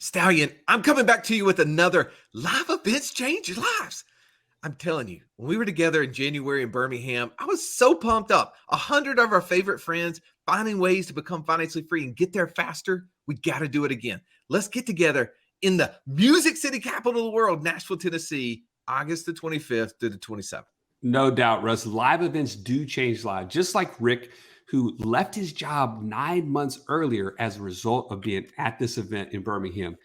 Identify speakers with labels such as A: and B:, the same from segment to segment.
A: Stallion, I'm coming back to you with another live events change lives. I'm telling you, when we were together in January in Birmingham, I was so pumped up. 100 of our favorite friends finding ways to become financially free and get there faster. We got to do it again. Let's get together in the music city capital of the world, Nashville, Tennessee, August the 25th to the 27th.
B: No doubt, Russ. Live events do change lives, just like Rick, who left his job 9 months earlier as a result of being at this event in Birmingham.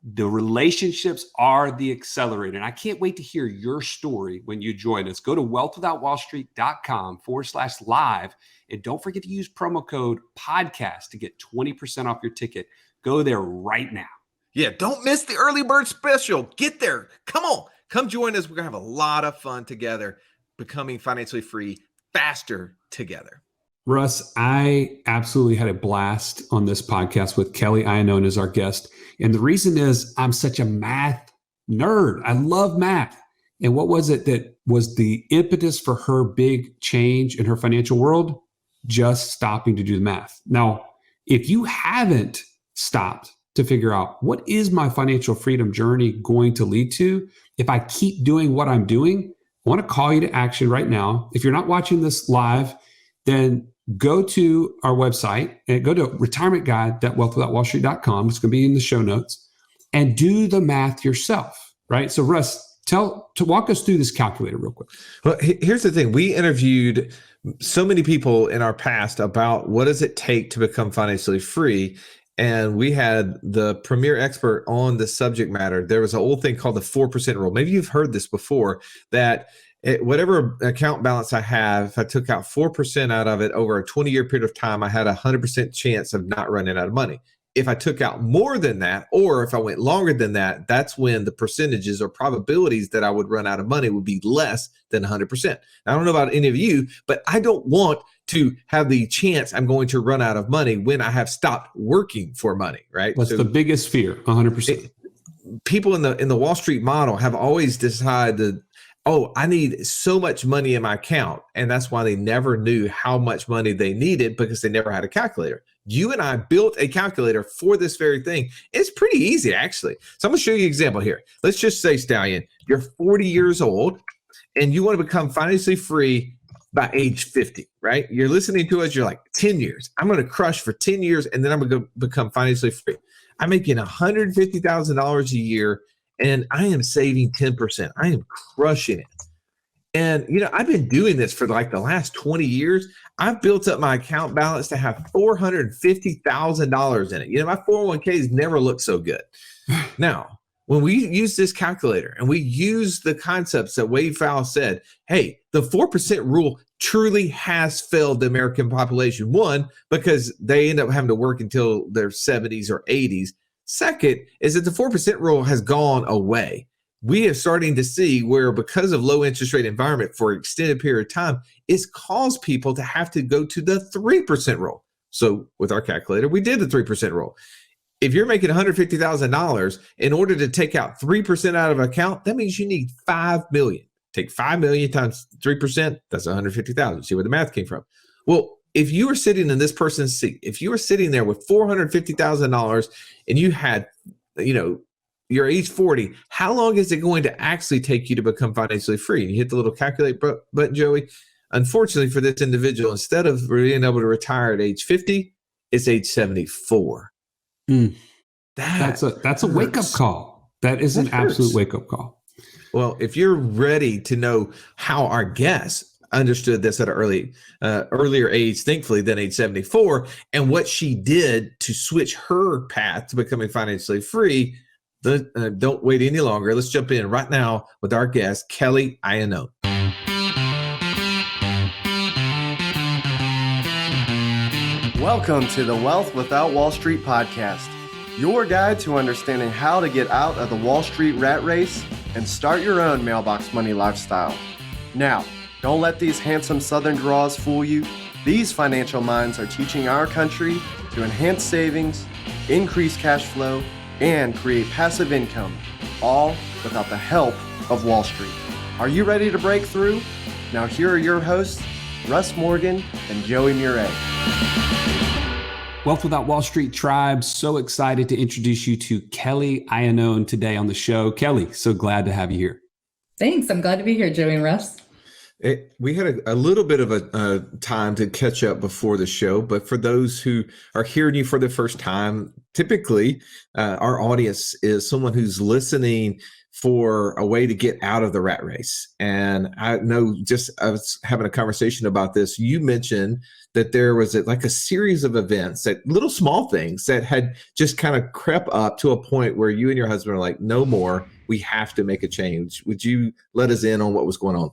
B: The relationships are the accelerator. And I can't wait to hear your story when you join us. Go to wealthwithoutwallstreet.com/live. And don't forget to use promo code podcast to get 20% off your ticket. Go there right now.
A: Yeah, don't miss the early bird special. Get there. Come on. Come join us. We're going to have a lot of fun together, becoming financially free faster together.
B: Russ, I absolutely had a blast on this podcast with Kelly Iannone as our guest. And the reason is I'm such a math nerd. I love math. And what was it that was the impetus for her big change in her financial world? Just stopping to do the math. Now, if you haven't stopped to figure out what is my financial freedom journey going to lead to, if I keep doing what I'm doing, I want to call you to action right now. If you're not watching this live, then go to our website and go to retirementguide.wealthwithoutwallstreet.com. It's going to be in the show notes, and do the math yourself, right? So Russ, walk us through this calculator real quick.
A: Well, here's the thing. We interviewed so many people in our past about what does it take to become financially free. And we had the premier expert on the subject matter. There was an old thing called the 4% rule. Maybe you've heard this before, that whatever account balance I have, if I took out 4% out of it over a 20-year period of time, I had a 100% chance of not running out of money. If I took out more than that, or if I went longer than that, that's when the percentages or probabilities that I would run out of money would be less than 100%. I don't know about any of you, but I don't want to have the chance I'm going to run out of money when I have stopped working for money, right?
B: That's the biggest fear, 100%.
A: People in the Wall Street model have always decided, I need so much money in my account. And that's why they never knew how much money they needed, because they never had a calculator. You and I built a calculator for this very thing. It's pretty easy, actually. So I'm going to show you an example here. Let's just say, Stallion, you're 40 years old and you want to become financially free by age 50, right? You're listening to us. You're like, 10 years. I'm going to crush for 10 years and then I'm going to become financially free. I'm making $150,000 a year and I am saving 10%. I am crushing it. And, I've been doing this for like the last 20 years. I've built up my account balance to have $450,000 in it. My 401ks never looked so good. Now, when we use this calculator and we use the concepts that Wade Fowle said, hey, the 4% rule truly has failed the American population. One, because they end up having to work until their 70s or 80s. Second is that the 4% rule has gone away. We are starting to see where, because of low interest rate environment for an extended period of time, it's caused people to have to go to the 3% rule. So with our calculator, we did the 3% rule. If you're making $150,000, in order to take out 3% out of an account, that means you need $5 million. Take $5 million times 3%, that's $150,000. See where the math came from. Well, if you were sitting in this person's seat, if you were sitting there with $450,000 and you had, you're age 40, how long is it going to actually take you to become financially free? And you hit the little calculate button, Joey. Unfortunately for this individual, instead of being able to retire at age 50, it's age 74.
B: That's a wake-up call. That is an absolute wake-up call.
A: Well, if you're ready to know how our guest understood this at an earlier age, thankfully, than age 74, and what she did to switch her path to becoming financially free, don't wait any longer. Let's jump in right now with our guest, Kelly Iannone.
C: Welcome to the Wealth Without Wall Street podcast, your guide to understanding how to get out of the Wall Street rat race and start your own mailbox money lifestyle. Now, don't let these handsome Southern draws fool you. These financial minds are teaching our country to enhance savings, increase cash flow, and create passive income, all without the help of Wall Street. Are you ready to break through? Now here are your hosts, Russ Morgan and Joey Murray.
B: Wealth Without Wall Street Tribe, so excited to introduce you to Kelly Iannone today on the show. Kelly, so glad to have you here.
D: Thanks. I'm glad to be here, Joey and Russ.
A: We had a little bit of a time to catch up before the show, but for those who are hearing you for the first time, typically our audience is someone who's listening for a way to get out of the rat race. And I know, I was having a conversation about this. You mentioned that there was like a series of events, that little small things that had just kind of crept up to a point where you and your husband are like, no more, we have to make a change. Would you let us in on what was going on?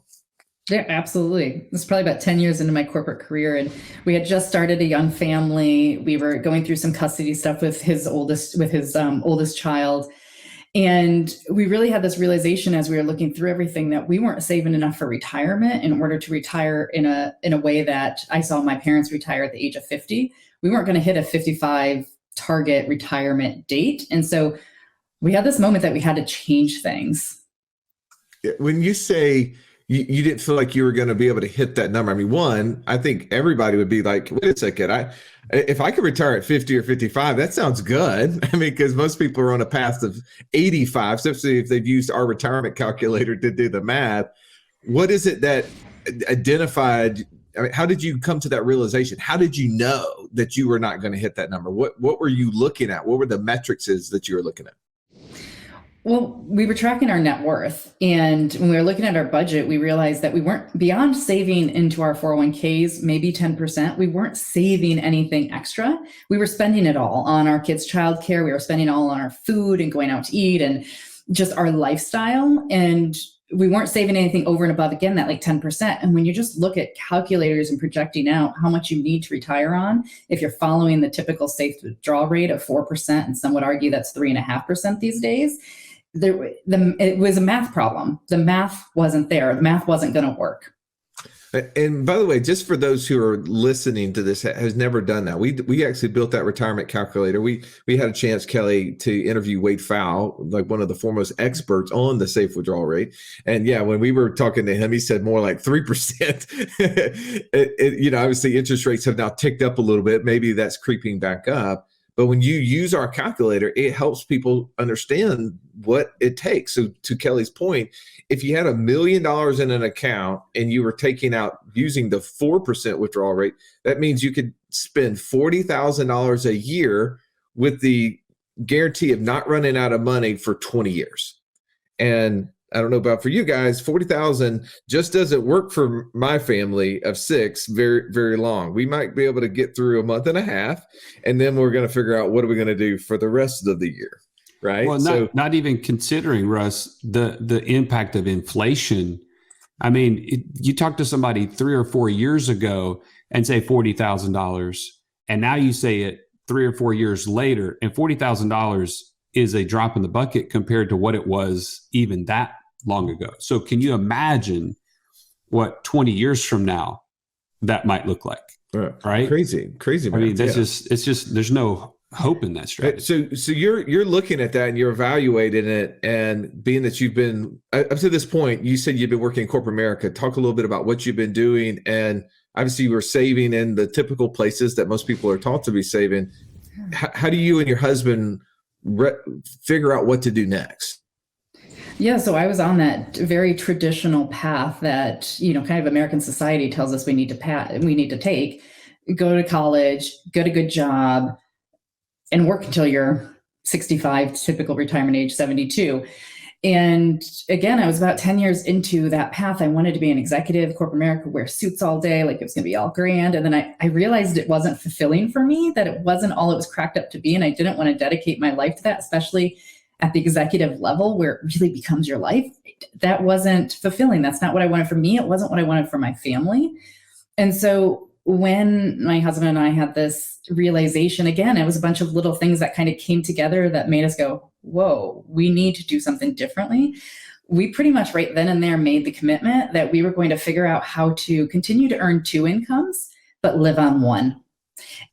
D: Yeah, absolutely. This is probably about 10 years into my corporate career. And we had just started a young family. We were going through some custody stuff with his oldest child. And we really had this realization as we were looking through everything that we weren't saving enough for retirement in order to retire in a way that I saw my parents retire at the age of 50. We weren't going to hit a 55 target retirement date. And so we had this moment that we had to change things.
A: When you say you didn't feel like you were going to be able to hit that number, I mean, one, I think everybody would be like, wait a second, if I could retire at 50 or 55, that sounds good. I mean, because most people are on a path of 85, especially if they've used our retirement calculator to do the math. What is it that identified? I mean, how did you come to that realization? How did you know that you were not going to hit that number? What were you looking at? What were the metrics that you were looking at?
D: Well, we were tracking our net worth. And when we were looking at our budget, we realized that we weren't, beyond saving into our 401ks, maybe 10%, we weren't saving anything extra. We were spending it all on our kids' childcare. We were spending it all on our food and going out to eat and just our lifestyle. And we weren't saving anything over and above, again, that like 10%. And when you just look at calculators and projecting out how much you need to retire on, if you're following the typical safe withdrawal rate of 4%, and some would argue that's 3.5% these days, it was a math problem. The math wasn't there. The math wasn't going to work.
A: And by the way, just for those who are listening to this, has never done that, we actually built that retirement calculator. We had a chance, Kelly, to interview Wade Fowle, like one of the foremost experts on the safe withdrawal rate. And yeah, when we were talking to him, he said more like 3%. Obviously interest rates have now ticked up a little bit. Maybe that's creeping back up. But when you use our calculator, it helps people understand what it takes. So to Kelly's point, if you had $1 million in an account and you were taking out using the 4% withdrawal rate, that means you could spend $40,000 a year with the guarantee of not running out of money for 20 years. And I don't know about for you guys, 40,000 just doesn't work for my family of 6 very, very long. We might be able to get through a month and a half, and then we're going to figure out what are we going to do for the rest of the year, right?
B: Well, not even considering, Russ, the impact of inflation. I mean, you talk to somebody 3 or 4 years ago and say $40,000, and now you say it 3 or 4 years later, and $40,000 is a drop in the bucket compared to what it was even that long ago. So can you imagine what 20 years from now that might look like? Right?
A: Crazy. Man.
B: I mean, it's just, there's no hope in that strategy.
A: So you're looking at that and you're evaluating it, and being that you've been up to this point, you said you've been working in corporate America. Talk a little bit about what you've been doing. And obviously you were saving in the typical places that most people are taught to be saving. How do you and your husband figure out what to do next?
D: Yeah, so I was on that very traditional path that, kind of American society tells us we need to take. Go to college, get a good job, and work until you're 65, typical retirement age 72. And again, I was about 10 years into that path. I wanted to be an executive, corporate America, wear suits all day, like it was going to be all grand. And then I realized it wasn't fulfilling for me, that it wasn't all it was cracked up to be. And I didn't want to dedicate my life to that, especially at the executive level where it really becomes your life. That wasn't fulfilling. That's not what I wanted for me. It wasn't what I wanted for my family. And so when my husband and I had this realization, again, it was a bunch of little things that kind of came together that made us go, whoa, we need to do something differently. We pretty much right then and there made the commitment that we were going to figure out how to continue to earn 2 incomes, but live on one.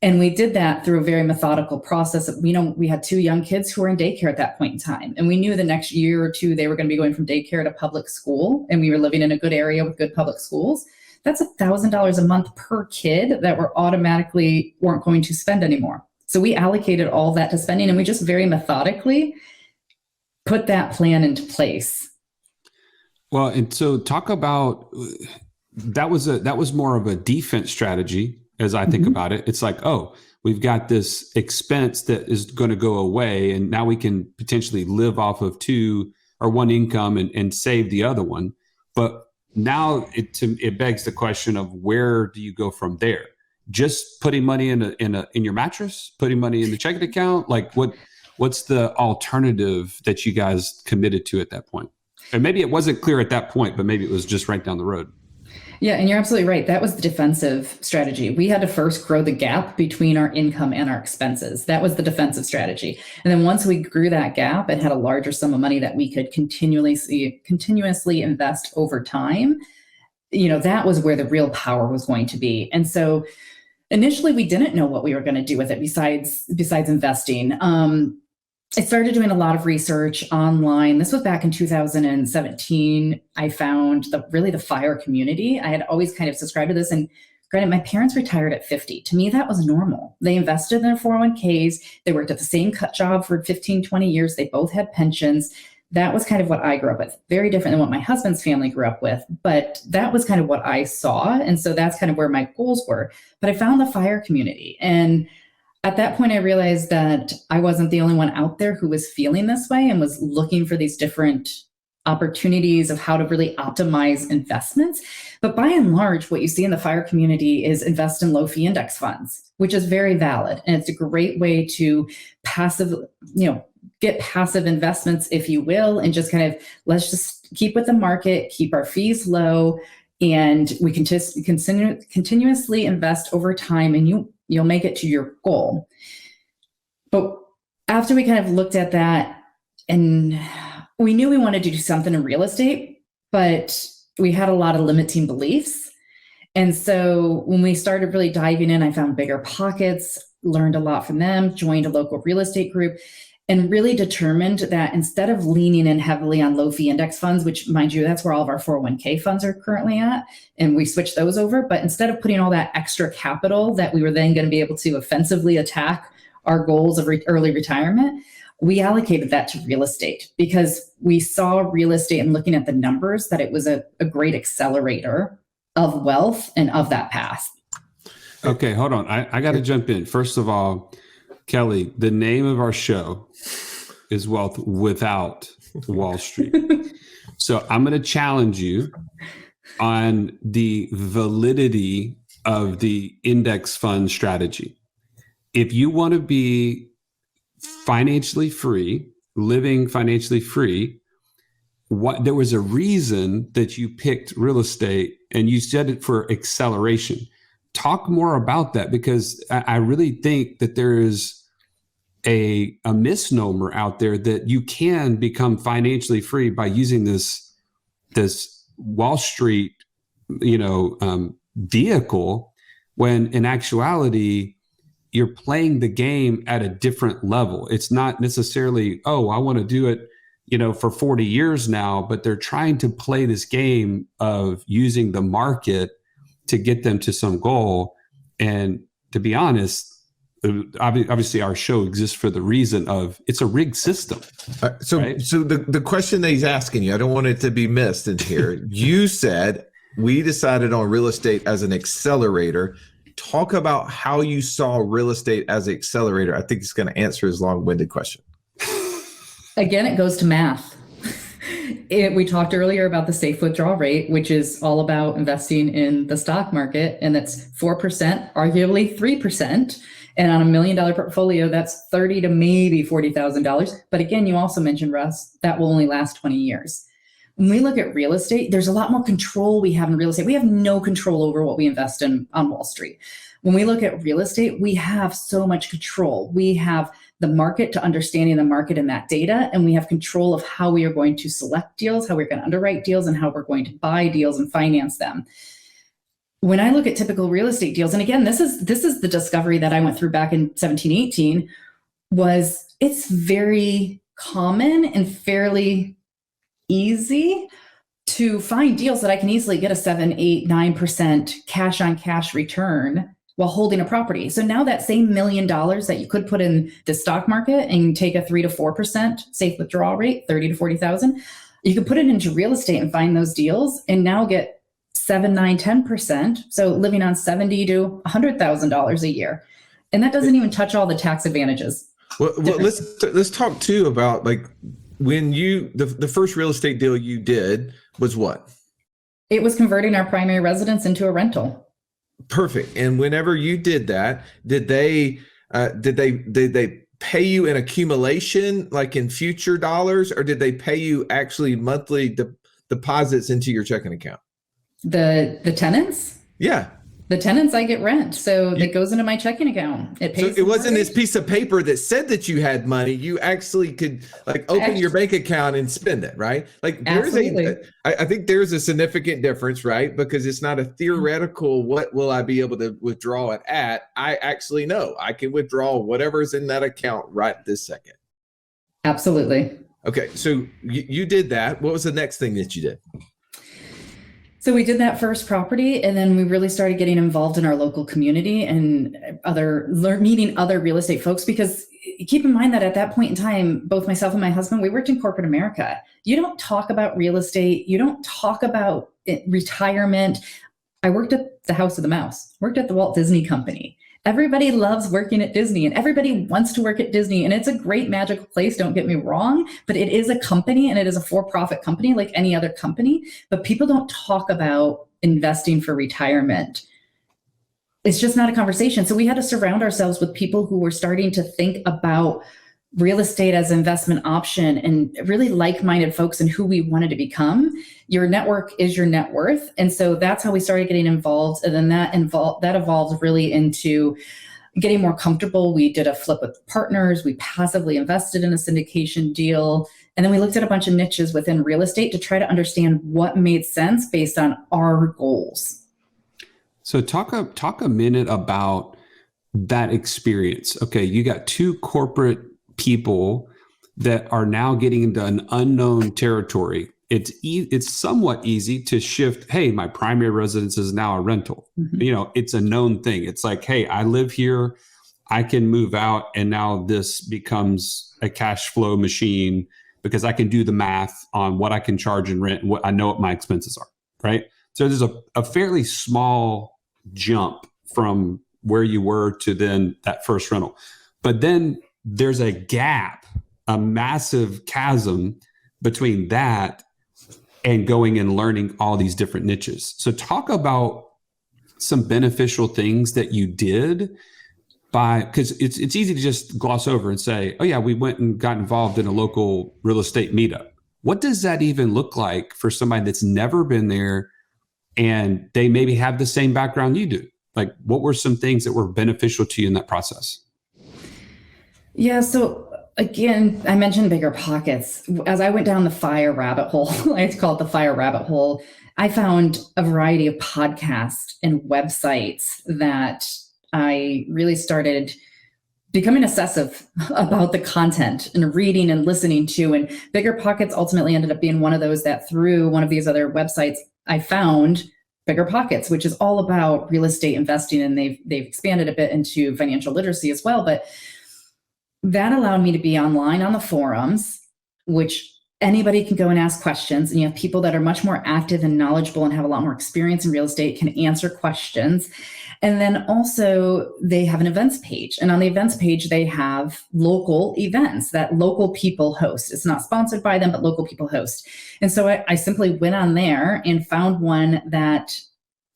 D: And we did that through a very methodical process. We had 2 young kids who were in daycare at that point in time. And we knew the next year or 2, they were going to be going from daycare to public school. And we were living in a good area with good public schools. That's $1,000 a month per kid that weren't going to spend anymore. So we allocated all that to spending, and we just very methodically put that plan into place.
B: Well, and so talk about that was more of a defense strategy as I think about it. It's like, oh, we've got this expense that is going to go away, and now we can potentially live off of two or one income and save the other one. But now it begs the question of where do you go from there? Just putting money in your mattress, putting money in the checking account? Like what's the alternative that you guys committed to at that point? And maybe it wasn't clear at that point, but maybe it was just right down the road.
D: Yeah, and you're absolutely right. That was the defensive strategy. We had to first grow the gap between our income and our expenses. That was the defensive strategy. And then once we grew that gap and had a larger sum of money that we could continuously invest over time, that was where the real power was going to be. And so initially we didn't know what we were going to do with it besides investing. I started doing a lot of research online. This was back in 2017. I found the FIRE community. I had always kind of subscribed to this. And granted, my parents retired at 50. To me, that was normal. They invested in their 401ks. They worked at the same job for 15, 20 years. They both had pensions. That was kind of what I grew up with. Very different than what my husband's family grew up with. But that was kind of what I saw. And so that's kind of where my goals were. But I found the FIRE community. And at that point, I realized that I wasn't the only one out there who was feeling this way and was looking for these different opportunities of how to really optimize investments. But by and large, what you see in the FIRE community is invest in low fee index funds, which is very valid. And it's a great way to get passive investments, if you will, and just kind of, let's just keep with the market, keep our fees low, and we can just continuously invest over time, and you'll make it to your goal. But after we kind of looked at that, and we knew we wanted to do something in real estate, but we had a lot of limiting beliefs. And so when we started really diving in, I found Bigger Pockets, learned a lot from them, joined a local real estate group, and really determined that instead of leaning in heavily on low fee index funds, which, mind you, that's where all of our 401k funds are currently at, and we switched those over. But instead of putting all that extra capital that we were then going to be able to offensively attack our goals of early retirement, we allocated that to real estate because we saw real estate and looking at the numbers that it was a great accelerator of wealth and of that path.
B: Okay, hold on. I got to jump in. First of all, Kelly, the name of our show is Wealth Without Wall Street. So I'm going to challenge you on the validity of the index fund strategy. If you want to be financially free, living financially free, there was a reason that you picked real estate and you said it for acceleration. Talk more about that, because I really think that there is a misnomer out there that you can become financially free by using this Wall Street, vehicle, when in actuality, you're playing the game at a different level. It's not necessarily, oh, I want to do it, for 40 years now, but they're trying to play this game of using the market to get them to some goal. And to be honest, obviously our show exists for the reason of it's a rigged system.
A: So the question that he's asking you, I don't want it to be missed in here. You said we decided on real estate as an accelerator. Talk about how you saw real estate as an accelerator. I think it's going to answer his long-winded question.
D: Again, it goes to math. We talked earlier about the safe withdrawal rate, which is all about investing in the stock market, and that's 4%, arguably 3%. And on $1 million portfolio, that's $30,000 to maybe $40,000. But again, you also mentioned, Russ, that will only last 20 years. When we look at real estate, there's a lot more control we have in real estate. We have no control over what we invest in on Wall Street. When we look at real estate, we have so much control. We have the market to understanding the market and that data, and we have control of how we are going to select deals, how we're going to underwrite deals, and how we're going to buy deals and finance them. When I look at typical real estate deals, and again, this is the discovery that I went through back in 17, 18, was it's very common and fairly easy to find deals that I can easily get a 7, 8, 9% cash on cash return while holding a property. So now that same $1 million that you could put in the stock market and take a 3 to 4% safe withdrawal rate, 30 to 40,000, you could put it into real estate and find those deals and now get 7, 9, 10%. So living on $70 to $100,000 a year. And that doesn't even touch all the tax advantages.
A: Well let's talk too about like when you the first real estate deal you did was what?
D: It was converting our primary residence into a rental.
A: Perfect. And whenever you did that, did they pay you in accumulation, like in future dollars, or did they pay you actually monthly deposits into your checking account?
D: The tenants?
A: Yeah.
D: The tenants, I get rent. So it goes into my checking account. It pays.
A: So it wasn't this piece of paper that said that you had money. You actually could like open your bank account and spend it, right? Like I think there's a significant difference, right? Because it's not a theoretical, what will I be able to withdraw it at? I actually know I can withdraw whatever's in that account right this second.
D: Absolutely.
A: Okay. So you did that. What was the next thing that you did?
D: So we did that first property, and then we really started getting involved in our local community and meeting other real estate folks, because keep in mind that at that point in time, both myself and my husband, we worked in corporate America. You don't talk about real estate. You don't talk about retirement. I worked at the House of the Mouse, worked at the Walt Disney Company. Everybody loves working at Disney and everybody wants to work at Disney. And it's a great magical place, don't get me wrong, but it is a company and it is a for-profit company like any other company. But people don't talk about investing for retirement. It's just not a conversation. So we had to surround ourselves with people who were starting to think about real estate as an investment option and really like-minded folks and who we wanted to become. Your network is your net worth. And so that's how we started getting involved. And then that evolved really into getting more comfortable. We did a flip with partners. We passively invested in a syndication deal. And then we looked at a bunch of niches within real estate to try to understand what made sense based on our goals.
B: So talk a minute about that experience. Okay, you got two corporate people that are now getting into an unknown territory. It's somewhat easy to shift. Hey, my primary residence is now a rental. Mm-hmm. It's a known thing. It's like, hey, I live here, I can move out, and now this becomes a cash flow machine because I can do the math on what I can charge in rent and what I know what my expenses are. Right. So there's a fairly small jump from where you were to then that first rental, but then there's a gap, a massive chasm between that and going and learning all these different niches. So talk about some beneficial things that you did because it's easy to just gloss over and say, oh yeah, we went and got involved in a local real estate meetup. What does that even look like for somebody that's never been there and they maybe have the same background you do? Like, what were some things that were beneficial to you in that process?
D: Yeah. So again, I mentioned bigger pockets. As I went down the fire rabbit hole, I like to call it the fire rabbit hole, I found a variety of podcasts and websites that I really started becoming obsessive about the content and reading and listening to. And Bigger Pockets ultimately ended up being one of those that through one of these other websites, I found Bigger Pockets, which is all about real estate investing. And they've expanded a bit into financial literacy as well. But that allowed me to be online on the forums, which anybody can go and ask questions. And you have people that are much more active and knowledgeable and have a lot more experience in real estate, can answer questions. And then also they have an events page. And on the events page, they have local events that local people host. It's not sponsored by them, but local people host. And so I simply went on there and found one that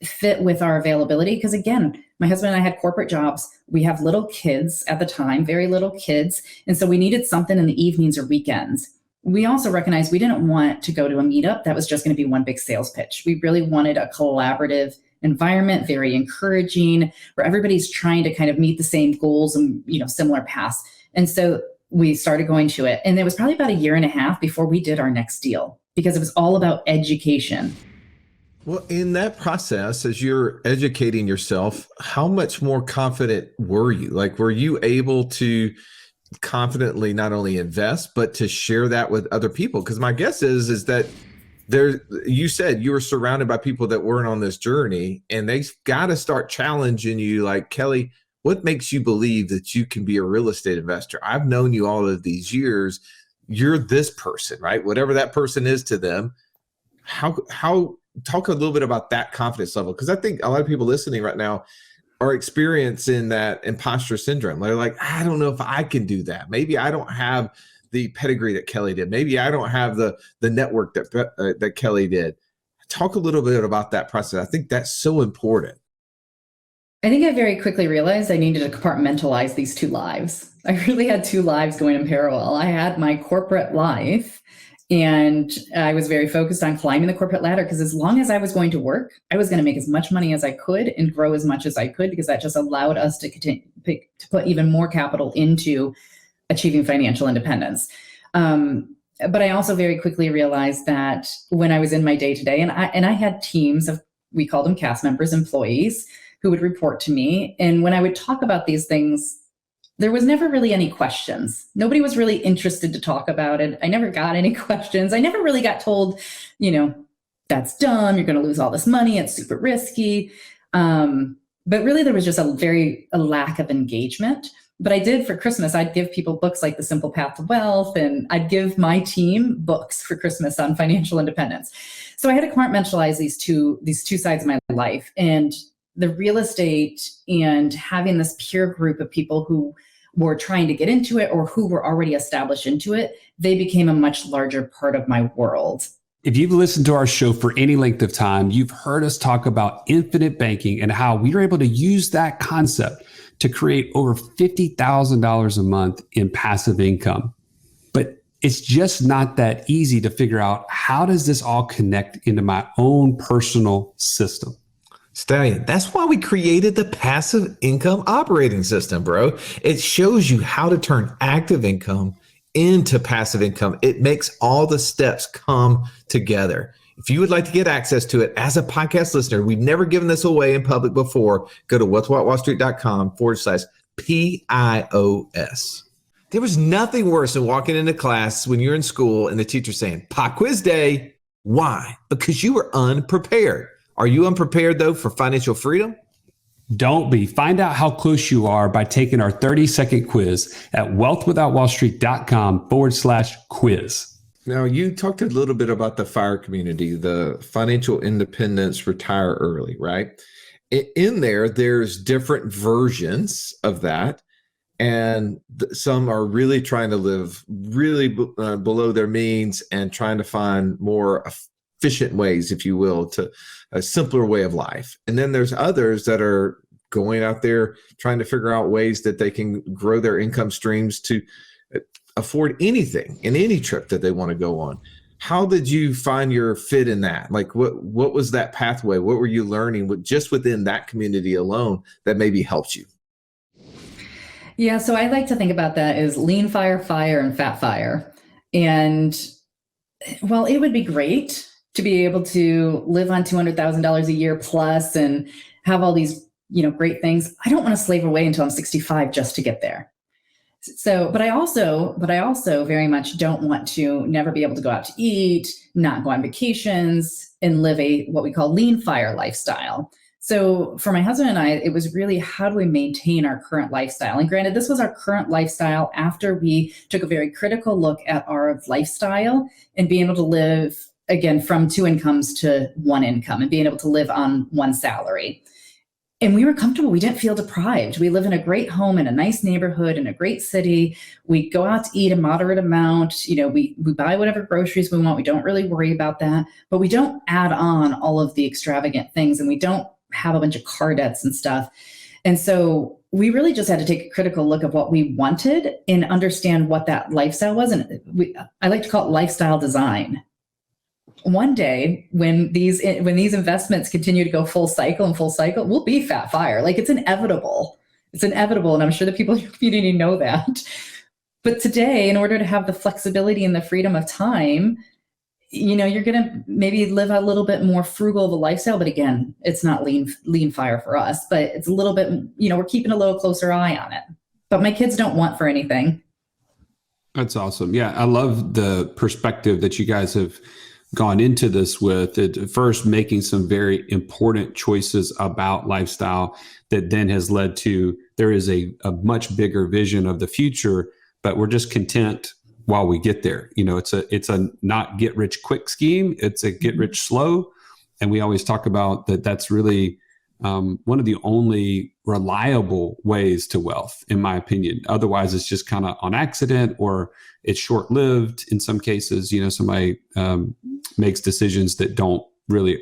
D: fit with our availability. Because again, my husband and I had corporate jobs. We have little kids at the time, very little kids. And so we needed something in the evenings or weekends. We also recognized we didn't want to go to a meetup that was just going to be one big sales pitch. We really wanted a collaborative environment, very encouraging, where everybody's trying to kind of meet the same goals and, similar paths. And so we started going to it. And it was probably about 1.5 years before we did our next deal, because it was all about education.
A: Well, in that process, as you're educating yourself, how much more confident were you? Like, were you able to confidently not only invest, but to share that with other people? Because my guess is that you said you were surrounded by people that weren't on this journey, and they got to start challenging you like, Kelly, what makes you believe that you can be a real estate investor? I've known you all of these years. You're this person, right? Whatever that person is to them. How talk a little bit about that confidence level, because I think a lot of people listening right now are experiencing that imposter syndrome. They're like, I don't know if I can do that. Maybe I don't have the pedigree that Kelly did. Maybe I don't have the network that Kelly did. Talk a little bit about that process. I think that's so important.
D: I think I very quickly realized I needed to compartmentalize these two lives. I really had two lives going in parallel. I had my corporate life, and I was very focused on climbing the corporate ladder, because as long as I was going to work, I was going to make as much money as I could and grow as much as I could, because that just allowed us to continue to put even more capital into achieving financial independence. But I also very quickly realized that when I was in my day-to-day, and I had teams of, we called them cast members, employees, who would report to me. And when I would talk about these things, there was never really any questions. Nobody was really interested to talk about it. I never got any questions. I never really got told, that's dumb, you're going to lose all this money, it's super risky. But really there was just a lack of engagement. But I did, for Christmas, I'd give people books like The Simple Path to Wealth, and I'd give my team books for Christmas on financial independence. So I had to compartmentalize these two sides of my life. And the real estate and having this peer group of people who were trying to get into it or who were already established into it, they became a much larger part of my world.
B: If you've listened to our show for any length of time, you've heard us talk about infinite banking and how we were able to use that concept to create over $50,000 a month in passive income. But it's just not that easy to figure out, how does this all connect into my own personal system?
A: Stallion, that's why we created the passive income operating system, bro. It shows you how to turn active income into passive income. It makes all the steps come together. If you would like to get access to it as a podcast listener, we've never given this away in public before. Go to wealthwithoutwallstreet.com/PIOS. There was nothing worse than walking into class when you're in school and the teacher saying, pop quiz day. Why? Because you were unprepared. Are you unprepared, though, for financial freedom?
B: Don't be. Find out how close you are by taking our 30-second quiz at wealthwithoutwallstreet.com/quiz.
A: Now, you talked a little bit about the FIRE community, the financial independence, retire early, right? In there, there's different versions of that. And some are really trying to live really below their means and trying to find more efficient ways, if you will, to a simpler way of life. And then there's others that are going out there trying to figure out ways that they can grow their income streams to afford anything in any trip that they want to go on. How did you find your fit in that? Like, what was that pathway? What were you learning just within that community alone that maybe helped you?
D: Yeah, so I like to think about that as lean fire, and fat fire. And well, it would be great to be able to live on $200,000 a year plus and have all these, great things. I don't want to slave away until I'm 65 just to get there. So, but I also very much don't want to never be able to go out to eat, not go on vacations, and live what we call lean fire lifestyle. So for my husband and I, it was really, how do we maintain our current lifestyle? And granted, this was our current lifestyle after we took a very critical look at our lifestyle and being able to live, again, from two incomes to one income and being able to live on one salary. And we were comfortable. We didn't feel deprived. We live in a great home in a nice neighborhood in a great city. We go out to eat a moderate amount. We buy whatever groceries we want. We don't really worry about that, but we don't add on all of the extravagant things, and we don't have a bunch of car debts and stuff. And so we really just had to take a critical look at what we wanted and understand what that lifestyle was. And I like to call it lifestyle design. One day, when these investments continue to go full cycle, we'll be fat fire. Like, it's inevitable. It's inevitable. And I'm sure the people in your community know that. But today, in order to have the flexibility and the freedom of time, you're going to maybe live a little bit more frugal of a lifestyle. But again, it's not lean fire for us, but it's a little bit, we're keeping a little closer eye on it. But my kids don't want for anything.
B: That's awesome. Yeah. I love the perspective that you guys have gone into this with, at first making some very important choices about lifestyle that then has led to, there is a much bigger vision of the future, but we're just content while we get there. It's a not get rich quick scheme. It's a get rich slow. And we always talk about that. That's really one of the only reliable ways to wealth, in my opinion. Otherwise, it's just kind of on accident, or it's short-lived in some cases. Somebody makes decisions that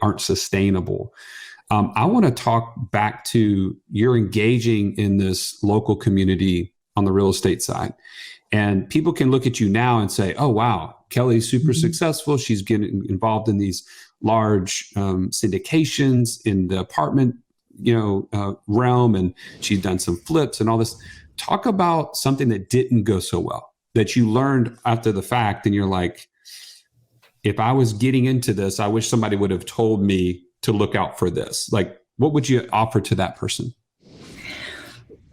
B: aren't sustainable. I want to talk back to you're engaging in this local community on the real estate side. And people can look at you now and say, oh, wow, Kelly's super successful. She's getting involved in these large syndications in the apartment realm, and she's done some flips and all this. Talk about something that didn't go so well, that you learned after the fact, and you're like, if I was getting into this, I wish somebody would have told me to look out for this. Like, what would you offer to that person?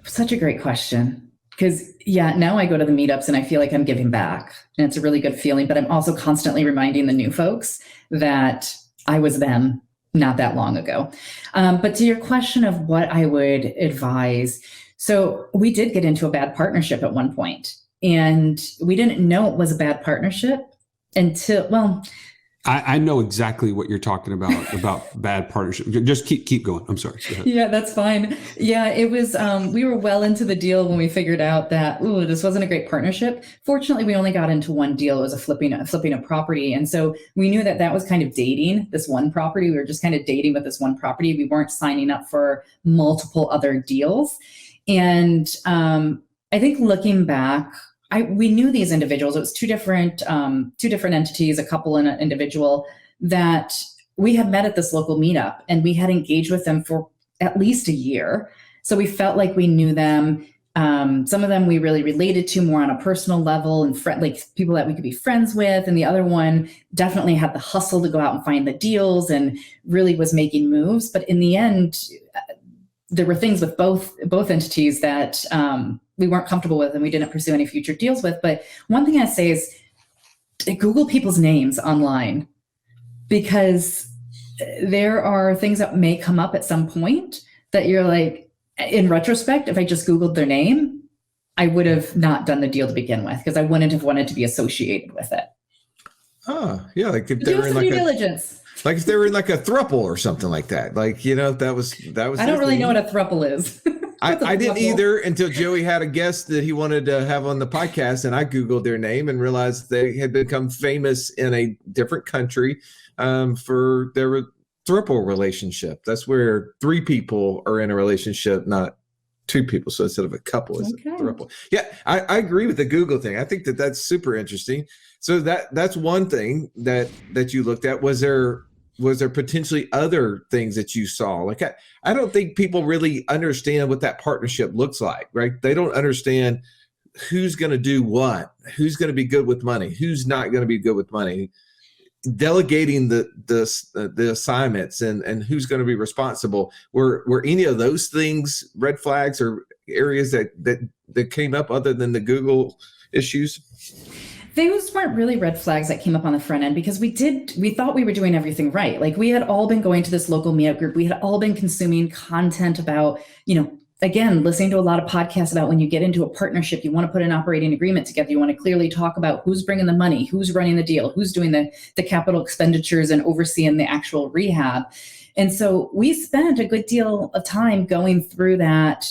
D: Such a great question. Because now I go to the meetups and I feel like I'm giving back, and it's a really good feeling, but I'm also constantly reminding the new folks that I was them not that long ago. But to your question of what I would advise, so we did get into a bad partnership at one point, and we didn't know it was a bad partnership until,
B: I know exactly what you're talking about bad partnership. Just keep going. I'm sorry. Go ahead.
D: Yeah, that's fine. Yeah, it was, we were well into the deal when we figured out that, this wasn't a great partnership. Fortunately, we only got into one deal. It was flipping a property. And so we knew that was kind of dating this one property. We were just kind of dating with this one property. We weren't signing up for multiple other deals. And I think looking back, we knew these individuals. It was two different entities, a couple and an individual, that we had met at this local meetup, and we had engaged with them for at least a year. So we felt like we knew them. Some of them we really related to more on a personal level, and like people that we could be friends with. And the other one definitely had the hustle to go out and find the deals and really was making moves. But in the end, there were things with both entities that we weren't comfortable with, and we didn't pursue any future deals with. But one thing I say is Google people's names online, because there are things that may come up at some point that you're like, in retrospect, if I just Googled their name, I would have not done the deal to begin with, because I wouldn't have wanted to be associated with it.
A: Oh, yeah. Like if they were in
D: due diligence.
A: Like if they were in like a throuple or something like that. Like, that was.
D: I don't really know what a throuple is.
A: I didn't either until Joey had a guest that he wanted to have on the podcast, and I Googled their name and realized they had become famous in a different country for their throuple relationship. That's where 3 people are in a relationship, not 2 people. So instead of a couple, it's a throuple. Yeah, I agree with the Google thing. I think that's super interesting. So that's one thing that you looked at. Was there potentially other things that you saw? Like, I don't think people really understand what that partnership looks like, right? They don't understand who's going to do what, who's going to be good with money, who's not going to be good with money, delegating the assignments, and who's going to be responsible. Were any of those things red flags or areas that came up other than the Google issues?
D: Those weren't really red flags that came up on the front end, because we thought we were doing everything right. Like, we had all been going to this local meetup group. We had all been consuming content about, again, listening to a lot of podcasts about when you get into a partnership, you want to put an operating agreement together. You want to clearly talk about who's bringing the money, who's running the deal, who's doing the capital expenditures and overseeing the actual rehab. And so we spent a good deal of time going through that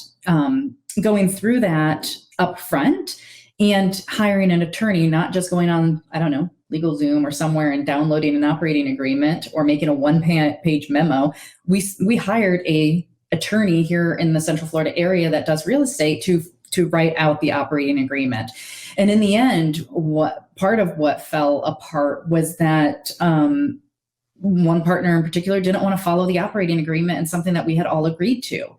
D: up front, and hiring an attorney, not just going on, LegalZoom or somewhere and downloading an operating agreement or making a one-page memo. We hired a attorney here in the Central Florida area that does real estate to write out the operating agreement. And in the end, part of what fell apart was that one partner in particular didn't want to follow the operating agreement, and something that we had all agreed to.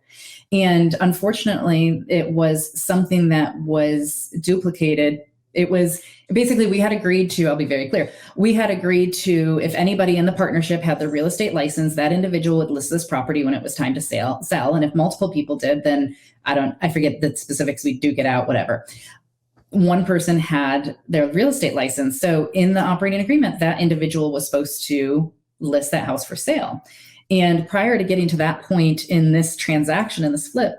D: And unfortunately, it was something that was duplicated. It was basically, we had agreed to, I'll be very clear, we had agreed to, if anybody in the partnership had the real estate license, that individual would list this property when it was time to sell. And if multiple people did, then I forget the specifics, we duke it out, whatever. one person had their real estate license. So in the operating agreement, that individual was supposed to list that house for sale. And prior to getting to that point in this transaction, in this flip,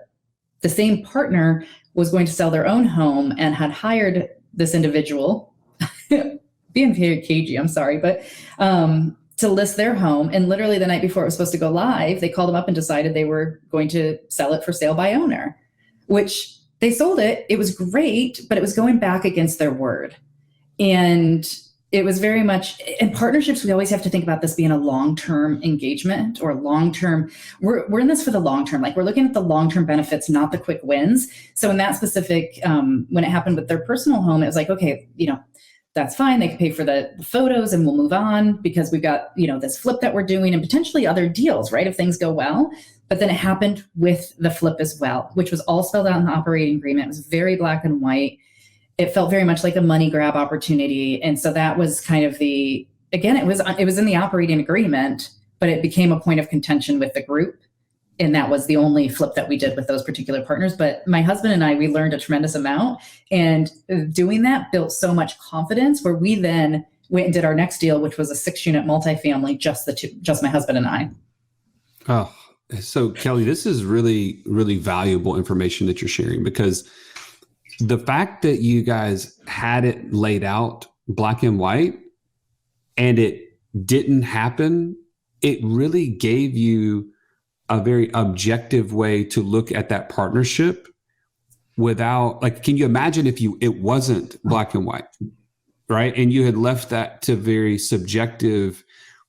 D: the same partner was going to sell their own home and had hired this individual, being very cagey, I'm sorry, but to list their home. And literally the night before it was supposed to go live, they called them up and decided they were going to sell it for sale by owner, which they sold it. It was great, but it was going back against their word. And it was very much in partnerships. We always have to think about this being a long-term engagement or long-term. We're in this for the long term. Like we're looking at the long-term benefits, not the quick wins. So in that specific, when it happened with their personal home, it was like, okay, that's fine. They can pay for the photos and we'll move on because we've got, this flip that we're doing and potentially other deals, right? If things go well. But then it happened with the flip as well, which was all spelled out in the operating agreement. It was very black and white. It felt very much like a money grab opportunity. And so that was kind of it was in the operating agreement, but it became a point of contention with the group. And that was the only flip that we did with those particular partners. But my husband and I, we learned a tremendous amount. And doing that built so much confidence where we then went and did our next deal, which was a 6-unit multifamily, just my husband and I.
B: Oh, so Kelly, this is really, really valuable information that you're sharing, because the fact that you guys had it laid out black and white and it didn't happen, it really gave you a very objective way to look at that partnership without, like, can you imagine if it wasn't black and white, right? And you had left that to very subjective,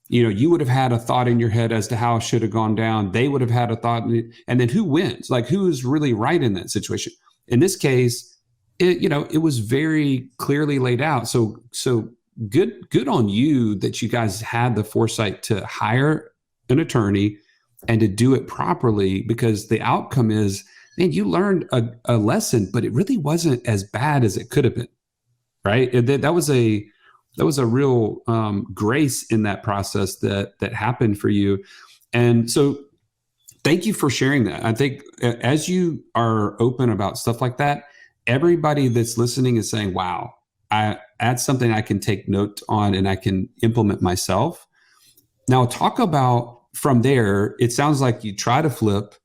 B: you would have had a thought in your head as to how it should have gone down. They would have had a thought, and then who wins? Like, who is really right in that situation? In this case, it was very clearly laid out. So good on you that you guys had the foresight to hire an attorney and to do it properly, because the outcome is, man, you learned a lesson, but it really wasn't as bad as it could have been, right? That was a real grace in that process that happened for you. And so thank you for sharing that. I think as you are open about stuff like that, everybody that's listening is saying, wow, that's something I can take note on and I can implement myself. Now talk about from there, it sounds like you try to flip,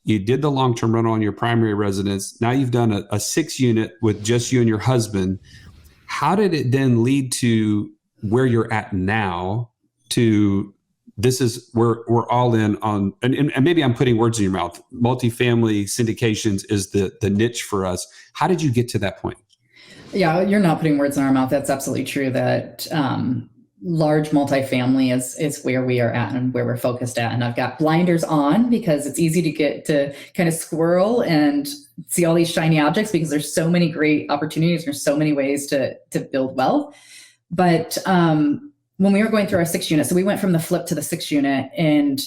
B: you did the long-term rental on your primary residence. Now you've done a 6-unit with just you and your husband. How did it then lead to where you're at now to this is where we're all in on, and maybe I'm putting words in your mouth, multifamily syndications is the niche for us. How did you get to that point?
D: Yeah, you're not putting words in our mouth. That's absolutely true that large multifamily is where we are at and where we're focused at. And I've got blinders on because it's easy to get to kind of squirrel and see all these shiny objects because there's so many great opportunities. There's so many ways to build wealth. But when we were going through our 6-unit, so we went from the flip to the 6-unit, and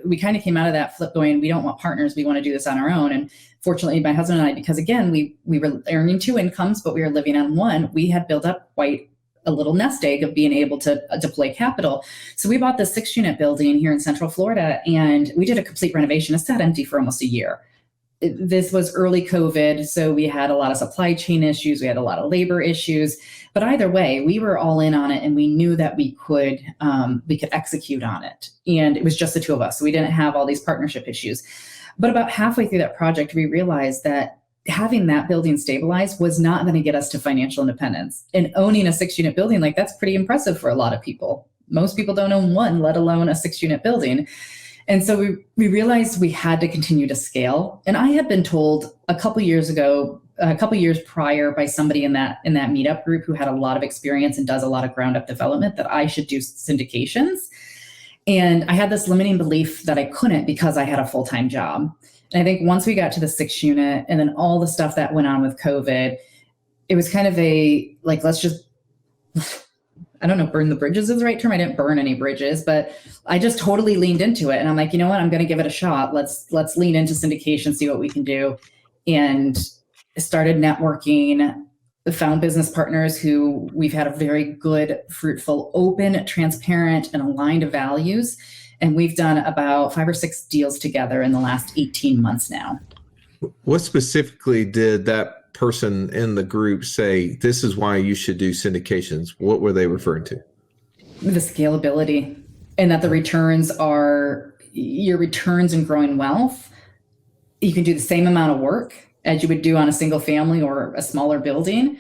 D: we kind of came out of that flip going, we don't want partners. We want to do this on our own. And fortunately, my husband and I, because again, we were earning 2 incomes, but we were living on one, we had built up quite a little nest egg of being able to deploy capital. So we bought this 6-unit building here in Central Florida, and we did a complete renovation. It sat empty for almost a year. This was early COVID, so we had a lot of supply chain issues. We had a lot of labor issues. But either way, we were all in on it, and we knew that we could execute on it. And it was just the two of us. So we didn't have all these partnership issues. But about halfway through that project, we realized that having that building stabilized was not going to get us to financial independence. And owning a 6-unit building, like, that's pretty impressive for a lot of people. Most people don't own one, let alone a 6-unit building. And so we realized we had to continue to scale. And I had been told a couple years prior by somebody in that meetup group who had a lot of experience and does a lot of ground up development that I should do syndications. And I had this limiting belief that I couldn't because I had a full-time job. And I think once we got to the 6-unit and then all the stuff that went on with COVID, it was kind of let's just, I don't know, burn the bridges is the right term. I didn't burn any bridges, but I just totally leaned into it. And I'm like, you know what, I'm going to give it a shot. Let's lean into syndication, see what we can do. And started networking, found business partners who we've had a very good, fruitful, open, transparent, and aligned values. And we've done about 5 or 6 deals together in the last 18 months now.
A: What specifically did that person in the group say, this is why you should do syndications, what were they referring to?
D: The scalability, and that the returns are your returns in growing wealth. You can do the same amount of work as you would do on a single family or a smaller building.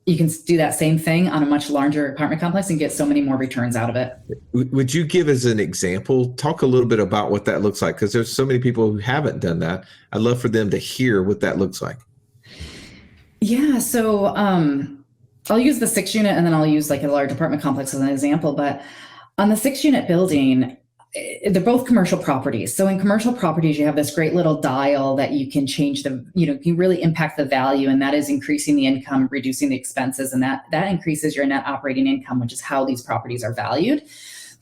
D: You can do that same thing on a much larger apartment complex and get so many more returns out of it.
A: Would you give as an example, talk a little bit about what that looks like? Because there's so many people who haven't done that. I'd love for them to hear what that looks like.
D: Yeah. So I'll use the 6-unit and then I'll use like a large apartment complex as an example. But on the 6-unit building, they're both commercial properties. So in commercial properties, you have this great little dial that you can change you can really impact the value, and that is increasing the income, reducing the expenses, and that increases your net operating income, which is how these properties are valued.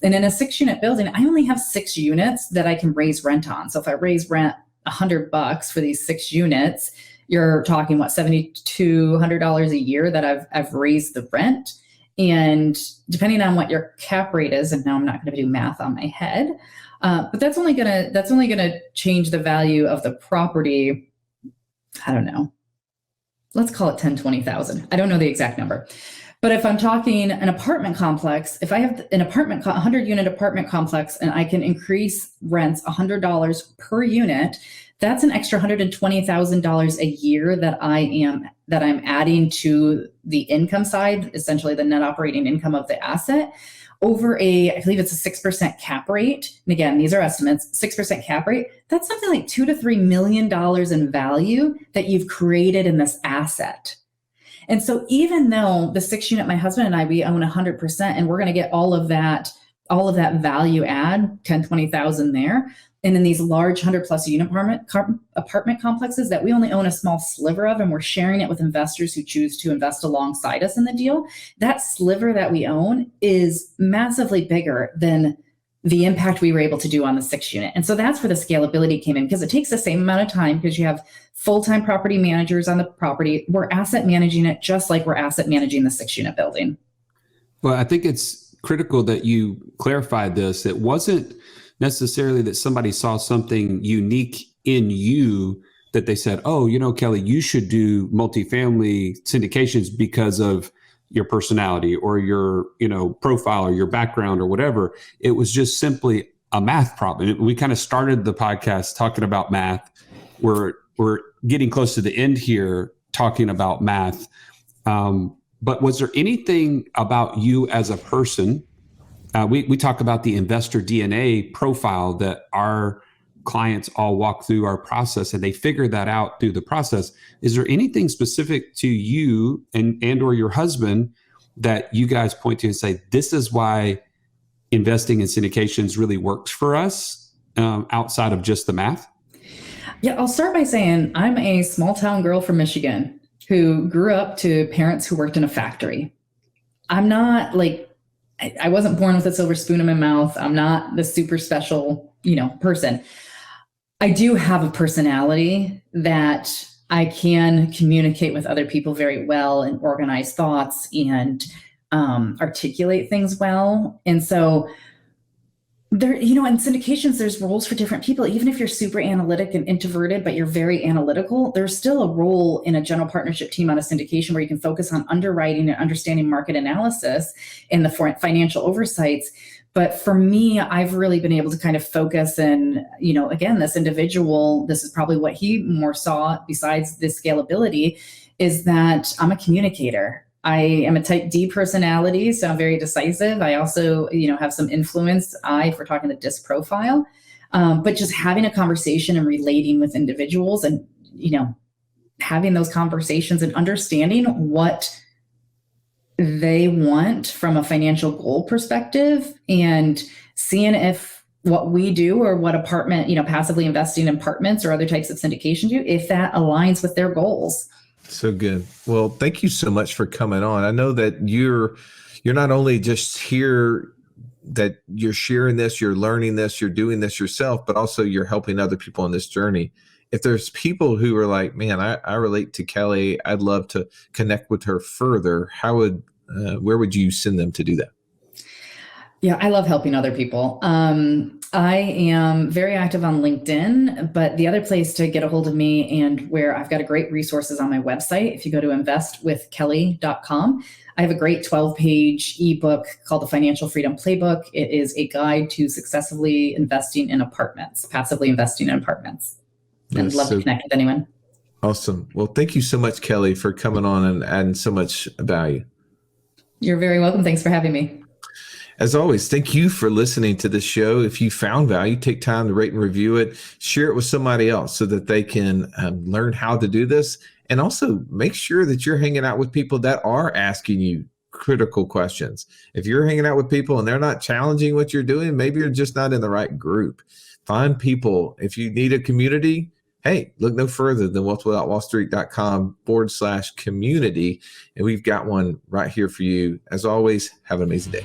D: And in a 6-unit building, I only have 6 units that I can raise rent on. So if I raise rent $100 for these 6 units, you're talking $7,200 a year that I've raised the rent. And depending on what your cap rate is, and now I'm not going to do math on my head, but that's only gonna change the value of the property. I don't know. Let's call it 10, 20,000. I don't know the exact number. But if I'm talking an apartment complex, if I have an 100-unit apartment complex, and I can increase rents $100 per unit, that's an extra $120,000 a year that I'm adding to the income side, essentially the net operating income of the asset, over I believe it's a 6% cap rate. And again, these are estimates, 6% cap rate. That's something like $2 to $3 million in value that you've created in this asset. And so even though the 6-unit, my husband and I, we own 100%, and we're going to get all of that value add, 10, 20,000 there. And in these large 100+ unit apartment complexes that we only own a small sliver of, and we're sharing it with investors who choose to invest alongside us in the deal, that sliver that we own is massively bigger than the impact we were able to do on the 6-unit. And so that's where the scalability came in, because it takes the same amount of time, because you have full-time property managers on the property. We're asset managing it just like we're asset managing the 6-unit building.
B: Well, I think it's critical that you clarified this. It wasn't necessarily that somebody saw something unique in you that they said, oh, Kelly, you should do multifamily syndications because of your personality or your, profile or your background or whatever. It was just simply a math problem. We kind of started the podcast talking about math. We're getting close to the end here talking about math. But was there anything about you as a person? We talk about the investor DNA profile that our clients all walk through our process, and they figure that out through the process. Is there anything specific to you and or your husband that you guys point to and say, this is why investing in syndications really works for us outside of just the math?
D: Yeah, I'll start by saying I'm a small town girl from Michigan who grew up to parents who worked in a factory. I'm not I wasn't born with a silver spoon in my mouth. I'm not the super special, person. I do have a personality that I can communicate with other people very well and organize thoughts and articulate things well. And so there, in syndications, there's roles for different people. Even if you're super analytic and introverted, but you're very analytical, there's still a role in a general partnership team on a syndication where you can focus on underwriting and understanding market analysis and the financial oversights. But for me, I've really been able to kind of focus and, again, this individual, this is probably what he more saw besides the scalability, is that I'm a communicator. I am a type D personality, so I'm very decisive. I also, have some influence, if we're talking the DISC profile, but just having a conversation and relating with individuals and, having those conversations and understanding what they want from a financial goal perspective and seeing if what we do or what apartment, passively investing in apartments or other types of syndication do, if that aligns with their goals.
A: So good. Well, thank you so much for coming on. I know that you're not only just here that you're sharing this, you're learning this, you're doing this yourself, but also you're helping other people on this journey. If there's people who are like, man, I relate to Kelly, I'd love to connect with her further, where would you send them to do that?
D: Yeah, I love helping other people. I am very active on LinkedIn, but the other place to get a hold of me and where I've got a great resources on my website, if you go to investwithkelly.com, I have a great 12-page ebook called the Financial Freedom Playbook. It is a guide to successfully investing in apartments, passively investing in apartments. And
A: Yes,
D: love to connect with anyone.
A: Awesome. Well, thank you so much, Kelly, for coming on and adding so much value.
D: You're very welcome. Thanks for having me.
A: As always, thank you for listening to this show. If you found value, take time to rate and review it, share it with somebody else so that they can learn how to do this. And also make sure that you're hanging out with people that are asking you critical questions. If you're hanging out with people and they're not challenging what you're doing, maybe you're just not in the right group. Find people. If you need a community, hey, look no further than wealthwithoutwallstreet.com/community. And we've got one right here for you. As always, have an amazing day.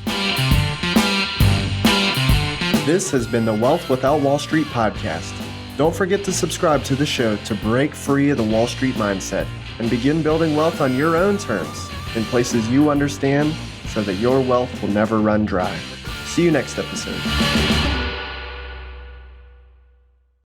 C: This has been the Wealth Without Wall Street podcast. Don't forget to subscribe to the show to break free of the Wall Street mindset and begin building wealth on your own terms in places you understand so that your wealth will never run dry. See you next episode.